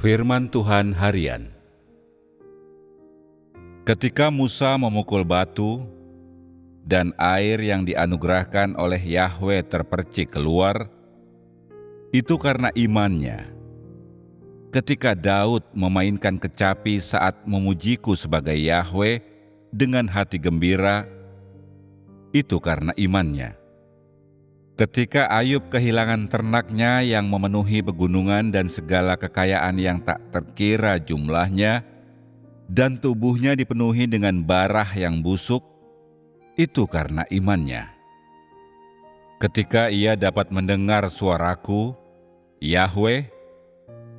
Firman Tuhan Harian. Ketika Musa memukul batu, dan air yang dianugerahkan oleh Yahwe terpercik keluar, itu karena imannya. Ketika Daud memainkan kecapi saat memujiku sebagai Yahwe dengan hati gembira, itu karena imannya. Ketika Ayub kehilangan ternaknya yang memenuhi pegunungan dan segala kekayaan yang tak terkira jumlahnya, dan tubuhnya dipenuhi dengan barah yang busuk, itu karena imannya. Ketika ia dapat mendengar suaraku, Yahwe,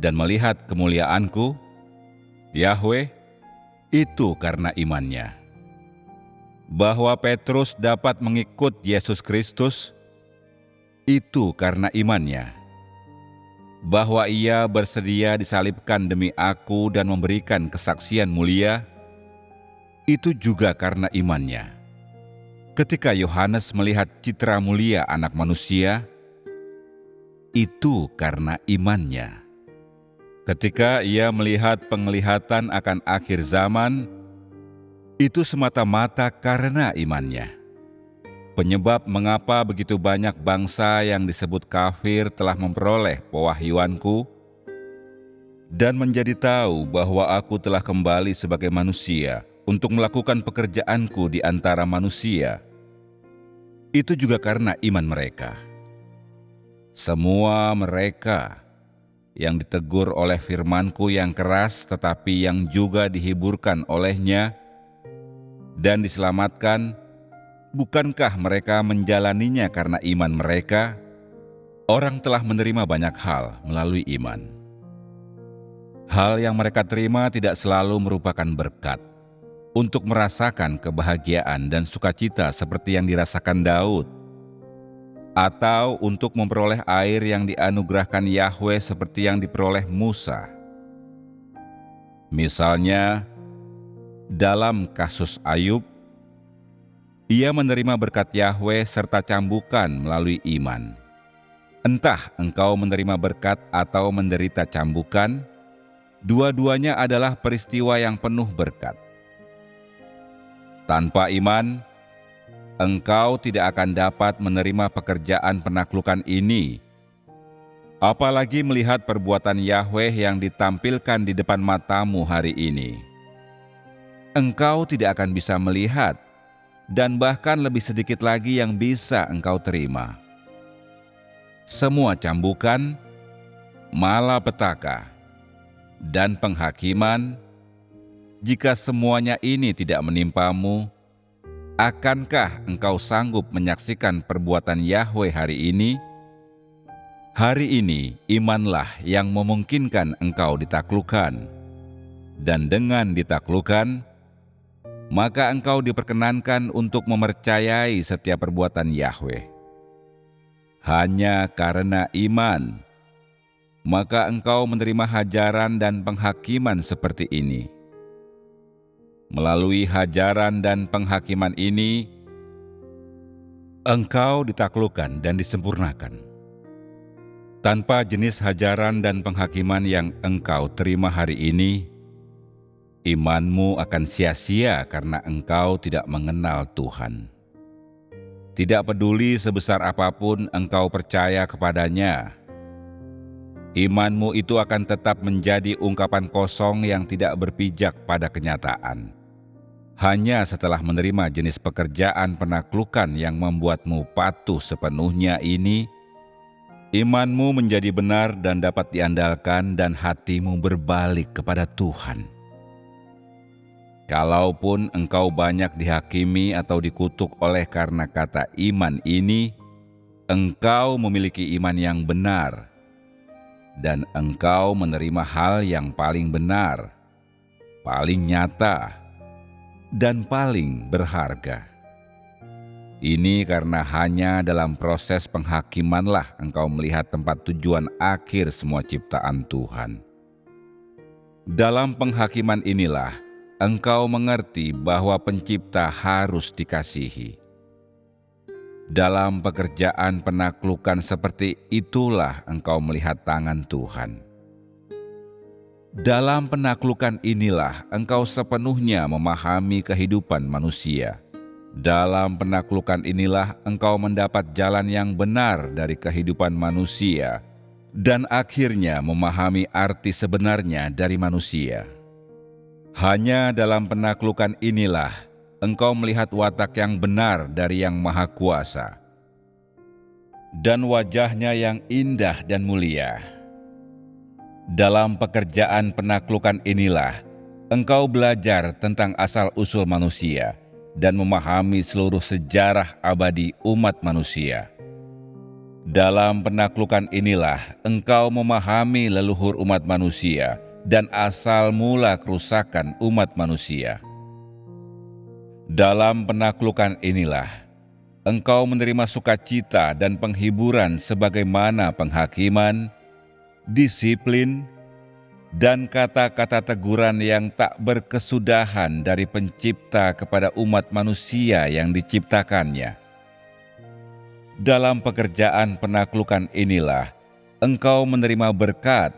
dan melihat kemuliaanku, Yahwe, itu karena imannya. Bahwa Petrus dapat mengikut Yesus Kristus, itu karena imannya. Bahwa ia bersedia disalibkan demi aku dan memberikan kesaksian mulia, itu juga karena imannya. Ketika Yohanes melihat citra mulia Anak Manusia, itu karena imannya. Ketika ia melihat penglihatan akan akhir zaman, itu semata-mata karena imannya. Penyebab mengapa begitu banyak bangsa yang disebut kafir telah memperoleh pewahyuanku dan menjadi tahu bahwa aku telah kembali sebagai manusia untuk melakukan pekerjaanku di antara manusia. Itu juga karena iman mereka. Semua mereka yang ditegur oleh firmanku yang keras tetapi yang juga dihiburkan olehnya dan diselamatkan, bukankah mereka menjalaninya karena iman mereka? Orang telah menerima banyak hal melalui iman. Hal yang mereka terima tidak selalu merupakan berkat untuk merasakan kebahagiaan dan sukacita seperti yang dirasakan Daud, atau untuk memperoleh air yang dianugerahkan Yahwe seperti yang diperoleh Musa. Misalnya, dalam kasus Ayub, ia menerima berkat Yahwe serta cambukan melalui iman. Entah engkau menerima berkat atau menderita cambukan, dua-duanya adalah peristiwa yang penuh berkat. Tanpa iman, engkau tidak akan dapat menerima pekerjaan penaklukan ini, apalagi melihat perbuatan Yahwe yang ditampilkan di depan matamu hari ini. Engkau tidak akan bisa melihat, dan bahkan lebih sedikit lagi yang bisa engkau terima. Semua cambukan, malapetaka, dan penghakiman, jika semuanya ini tidak menimpamu, akankah engkau sanggup menyaksikan perbuatan Yahwe hari ini? Hari ini imanlah yang memungkinkan engkau ditaklukkan, dan dengan ditaklukkan, maka engkau diperkenankan untuk mempercayai setiap perbuatan Yahwe. Hanya karena iman, maka engkau menerima hajaran dan penghakiman seperti ini. Melalui hajaran dan penghakiman ini, engkau ditaklukkan dan disempurnakan. Tanpa jenis hajaran dan penghakiman yang engkau terima hari ini, imanmu akan sia-sia karena engkau tidak mengenal Tuhan. Tidak peduli sebesar apapun engkau percaya kepadanya, imanmu itu akan tetap menjadi ungkapan kosong yang tidak berpijak pada kenyataan. Hanya setelah menerima jenis pekerjaan penaklukan yang membuatmu patuh sepenuhnya ini, imanmu menjadi benar dan dapat diandalkan dan hatimu berbalik kepada Tuhan. Kalaupun engkau banyak dihakimi atau dikutuk oleh karena kata iman ini, engkau memiliki iman yang benar, dan engkau menerima hal yang paling benar, paling nyata, dan paling berharga. Ini karena hanya dalam proses penghakimanlah engkau melihat tempat tujuan akhir semua ciptaan Tuhan. Dalam penghakiman inilah, engkau mengerti bahwa pencipta harus dikasihi. Dalam pekerjaan penaklukan seperti itulah engkau melihat tangan Tuhan. Dalam penaklukan inilah engkau sepenuhnya memahami kehidupan manusia. Dalam penaklukan inilah engkau mendapat jalan yang benar dari kehidupan manusia, dan akhirnya memahami arti sebenarnya dari manusia. Hanya dalam penaklukan inilah engkau melihat watak yang benar dari Yang Maha Kuasa, dan wajahnya yang indah dan mulia. Dalam pekerjaan penaklukan inilah engkau belajar tentang asal-usul manusia dan memahami seluruh sejarah abadi umat manusia. Dalam penaklukan inilah engkau memahami leluhur umat manusia dan asal mula kerusakan umat manusia. Dalam penaklukan inilah engkau menerima sukacita dan penghiburan sebagaimana penghakiman, disiplin, dan kata-kata teguran yang tak berkesudahan dari Pencipta kepada umat manusia yang diciptakannya. Dalam pekerjaan penaklukan inilah engkau menerima berkat,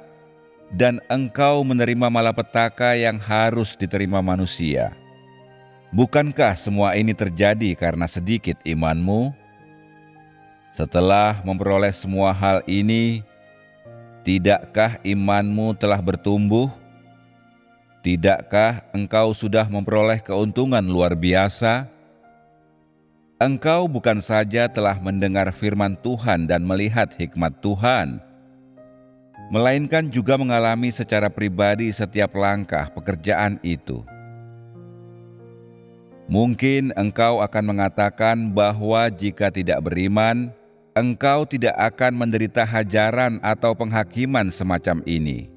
dan engkau menerima malapetaka yang harus diterima manusia. Bukankah semua ini terjadi karena sedikit imanmu? Setelah memperoleh semua hal ini, tidakkah imanmu telah bertumbuh? Tidakkah engkau sudah memperoleh keuntungan luar biasa? Engkau bukan saja telah mendengar firman Tuhan dan melihat hikmat Tuhan, melainkan juga mengalami secara pribadi setiap langkah pekerjaan itu. Mungkin engkau akan mengatakan bahwa jika tidak beriman, engkau tidak akan menderita hajaran atau penghakiman semacam ini.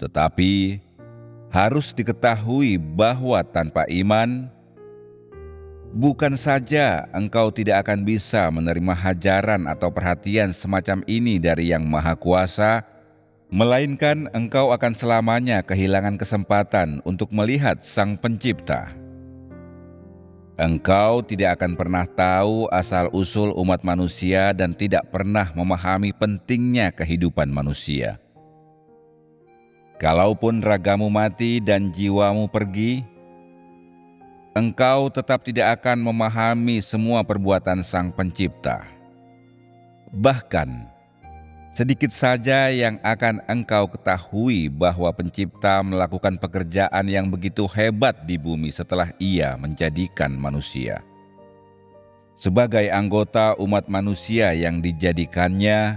Tetapi, harus diketahui bahwa tanpa iman, bukan saja engkau tidak akan bisa menerima hajaran atau perhatian semacam ini dari Yang Maha Kuasa, melainkan engkau akan selamanya kehilangan kesempatan untuk melihat Sang Pencipta. Engkau tidak akan pernah tahu asal-usul umat manusia dan tidak pernah memahami pentingnya kehidupan manusia. Kalaupun ragamu mati dan jiwamu pergi, engkau tetap tidak akan memahami semua perbuatan Sang Pencipta. Bahkan, sedikit saja yang akan engkau ketahui bahwa Pencipta melakukan pekerjaan yang begitu hebat di bumi setelah Ia menjadikan manusia. Sebagai anggota umat manusia yang dijadikannya,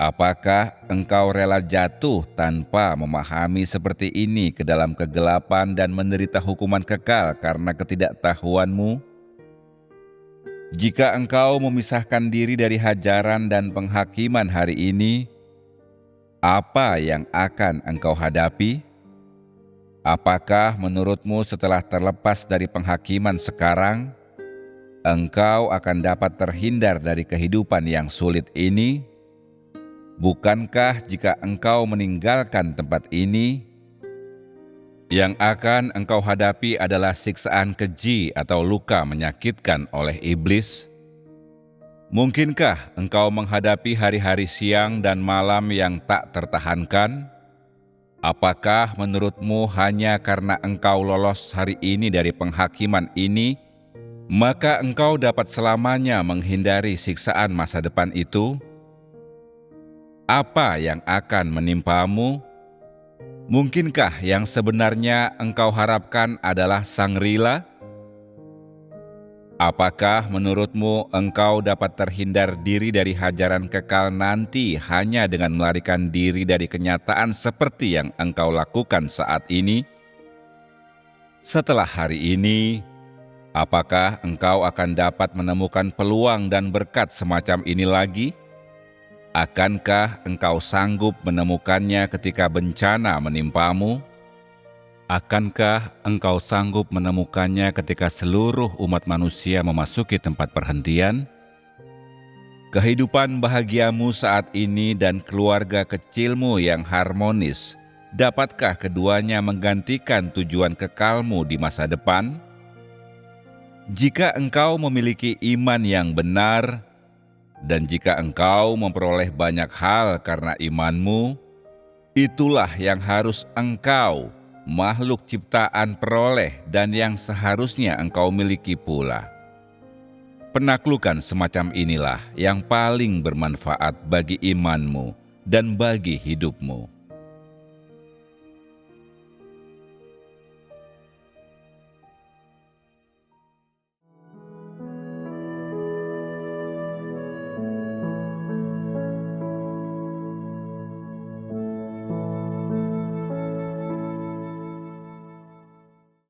apakah engkau rela jatuh tanpa memahami seperti ini ke dalam kegelapan dan menderita hukuman kekal karena ketidaktahuanmu? Jika engkau memisahkan diri dari hajaran dan penghakiman hari ini, apa yang akan engkau hadapi? Apakah menurutmu setelah terlepas dari penghakiman sekarang, engkau akan dapat terhindar dari kehidupan yang sulit ini? Bukankah jika engkau meninggalkan tempat ini, yang akan engkau hadapi adalah siksaan keji atau luka menyakitkan oleh iblis? Mungkinkah engkau menghadapi hari-hari siang dan malam yang tak tertahankan? Apakah menurutmu hanya karena engkau lolos hari ini dari penghakiman ini, maka engkau dapat selamanya menghindari siksaan masa depan itu? Apa yang akan menimpamu? Mungkinkah yang sebenarnya engkau harapkan adalah Sang-Rila? Apakah menurutmu engkau dapat terhindar diri dari hajaran kekal nanti hanya dengan melarikan diri dari kenyataan seperti yang engkau lakukan saat ini? Setelah hari ini, apakah engkau akan dapat menemukan peluang dan berkat semacam ini lagi? Akankah engkau sanggup menemukannya ketika bencana menimpamu? Akankah engkau sanggup menemukannya ketika seluruh umat manusia memasuki tempat perhentian? Kehidupan bahagiamu saat ini dan keluarga kecilmu yang harmonis, dapatkah keduanya menggantikan tujuan kekalmu di masa depan? Jika engkau memiliki iman yang benar, dan jika engkau memperoleh banyak hal karena imanmu, Itulah yang harus engkau, makhluk ciptaan, peroleh dan yang seharusnya engkau miliki pula. Penaklukan semacam inilah yang paling bermanfaat bagi imanmu dan bagi hidupmu.